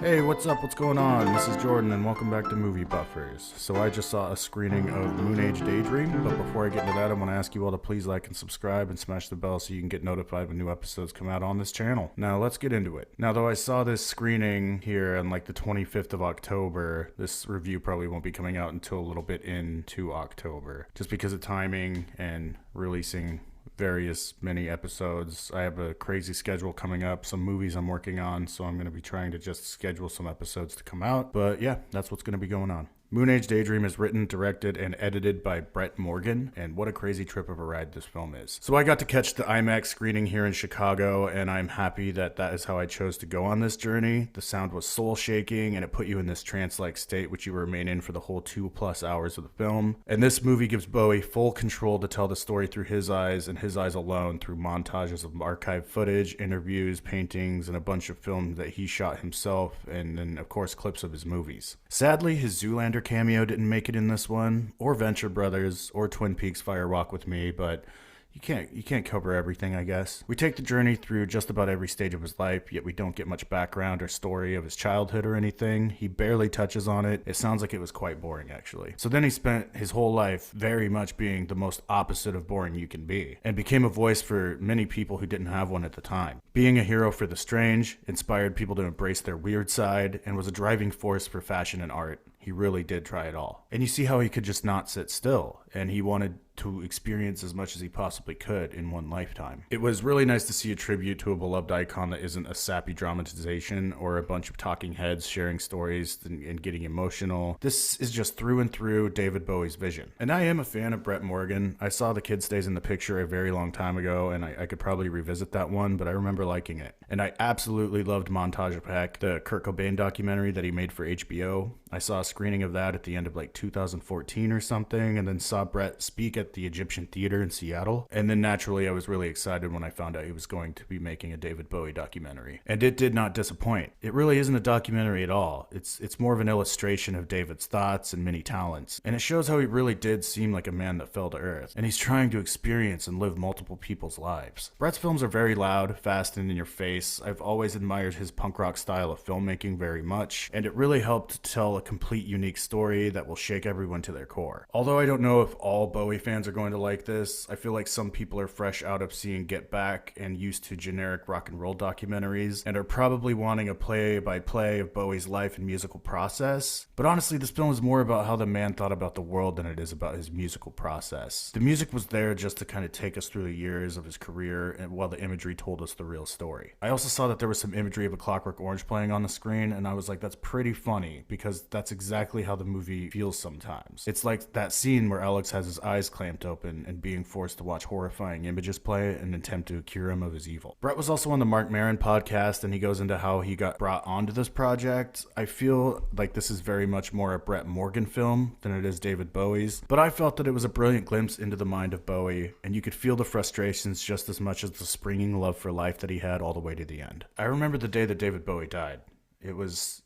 Hey, what's up? What's going on? This is Jordan, and welcome back to Movie Buffers. So I just saw a screening of Moonage Daydream, but before I get into that, I want to ask you all to please like and subscribe and smash the bell so you can get notified when new episodes come out on this channel. Now, let's get into it. Now, though I saw this screening here on like the 25th of October, this review probably won't be coming out until a little bit into October, just because of timing and releasing many episodes. I have a crazy schedule coming up, some movies I'm working on, so I'm going to be trying to just schedule some episodes to come out. But yeah, that's what's going to be going on. Moonage Daydream is written, directed, and edited by Brett Morgan, and what a crazy trip of a ride this film is. So I got to catch the IMAX screening here in Chicago, and I'm happy that that is how I chose to go on this journey. The sound was soul-shaking, and it put you in this trance-like state, which you remain in for the whole 2+ hours of the film. And this movie gives Bowie full control to tell the story through his eyes, and his eyes alone, through montages of archived footage, interviews, paintings, and a bunch of film that he shot himself, and then, of course, clips of his movies. Sadly, his Zoolander cameo didn't make it in this one, or Venture Brothers, or Twin Peaks Fire Walk with Me, but you can't cover everything, I guess. We take the journey through just about every stage of his life, yet we don't get much background or story of his childhood or anything. He barely touches on it. It sounds like it was quite boring, actually. So then he spent his whole life very much being the most opposite of boring you can be, and became a voice for many people who didn't have one at the time. Being a hero for the strange, inspired people to embrace their weird side, and was a driving force for fashion and art. He really did try it all. And you see how he could just not sit still, and he wanted to experience as much as he possibly could in one lifetime. It was really nice to see a tribute to a beloved icon that isn't a sappy dramatization or a bunch of talking heads sharing stories and getting emotional. This is just through and through David Bowie's vision. And I am a fan of Brett Morgan. I saw The Kid Stays in the Picture a very long time ago, and I could probably revisit that one, but I remember liking it. And I absolutely loved Montage of Heck, the Kurt Cobain documentary that he made for HBO. I saw a screening of that at the end of like 2014 or something, and then saw Brett speak at the Egyptian Theater in Seattle. And then naturally I was really excited when I found out he was going to be making a David Bowie documentary. And it did not disappoint. It really isn't a documentary at all. It's more of an illustration of David's thoughts and many talents. And it shows how he really did seem like a man that fell to earth. And he's trying to experience and live multiple people's lives. Brett's films are very loud, fast, and in your face. I've always admired his punk rock style of filmmaking very much. And it really helped tell a complete unique story that will shake everyone to their core. Although I don't know if all Bowie fans are going to like this, I feel like some people are fresh out of seeing Get Back and used to generic rock and roll documentaries and are probably wanting a play-by-play of Bowie's life and musical process. But honestly, this film is more about how the man thought about the world than it is about his musical process. The music was there just to kind of take us through the years of his career, and while the imagery told us the real story. I also saw that there was some imagery of A Clockwork Orange playing on the screen, and I was like, that's pretty funny, because that's exactly how the movie feels sometimes. It's like that scene where Alex has his eyes clamped open and being forced to watch horrifying images play in an attempt to cure him of his evil. Brett was also on the Mark Maron podcast, and he goes into how he got brought onto this project. I feel like this is very much more a Brett Morgan film than it is David Bowie's, but I felt that it was a brilliant glimpse into the mind of Bowie, and you could feel the frustrations just as much as the springing love for life that he had all the way to the end. I remember the day that David Bowie died. It was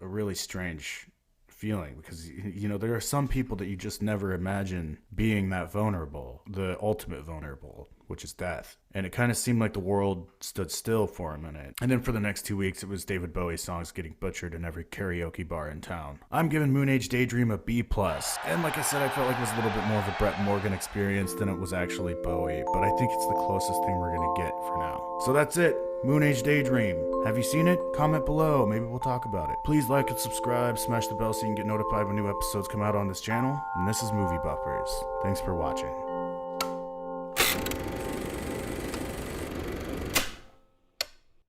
a really strange feeling, because you know there are some people that you just never imagine being that vulnerable, the ultimate vulnerable, which is death. And it kind of seemed like the world stood still for a minute. And then for the next 2 weeks, it was David Bowie songs getting butchered in every karaoke bar in town. I'm giving Moonage Daydream a B+. And like I said, I felt like it was a little bit more of a Brett Morgan experience than it was actually Bowie, but I think it's the closest thing we're gonna get for now. So that's it. Moonage Daydream. Have you seen it? Comment below. Maybe we'll talk about it. Please like and subscribe, smash the bell so you can get notified when new episodes come out on this channel. And this is Movie Buffers. Thanks for watching.